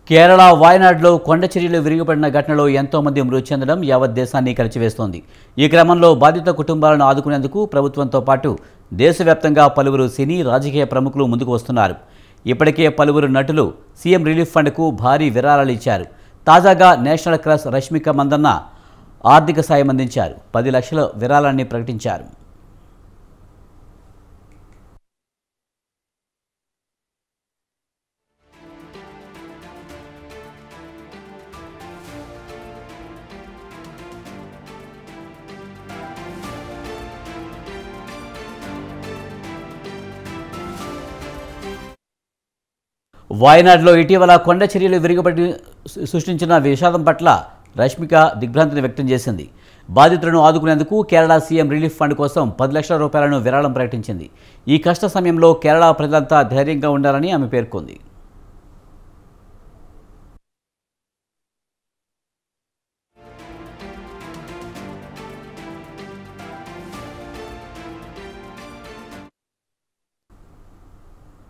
కేరళ వాయనాడ్లో కొండ చర్యలు విరిగిపడిన ఘటనలో ఎంతో మంది మృతి చెందడం యావత్ దేశాన్ని కలిచివేస్తోంది. ఈ క్రమంలో బాధిత కుటుంబాలను ఆదుకునేందుకు ప్రభుత్వంతో పాటు దేశవ్యాప్తంగా పలువురు సినీ రాజకీయ ప్రముఖులు ముందుకు వస్తున్నారు. ఇప్పటికే పలువురు నటులు సీఎం రిలీఫ్ ఫండ్కు భారీ విరాళాలు ఇచ్చారు. తాజాగా నేషనల్ క్రష్ రష్మిక మందన్న ఆర్థిక సాయం అందించారు. 10 లక్షల విరాళాన్ని ప్రకటించారు. వాయనాడ్లో ఇటీవల కొండ చర్యలు విరిగిపడి సృష్టించిన విషాదం పట్ల రష్మిక దిగ్భ్రాంతిని వ్యక్తం చేసింది. బాధితులను ఆదుకునేందుకు కేరళ సీఎం రిలీఫ్ ఫండ్ కోసం 10 లక్షల రూపాయలను విరాళం ప్రకటించింది. ఈ కష్ట సమయంలో కేరళ ప్రజలంతా ధైర్యంగా ఉండాలని ఆమె పేర్కొంది.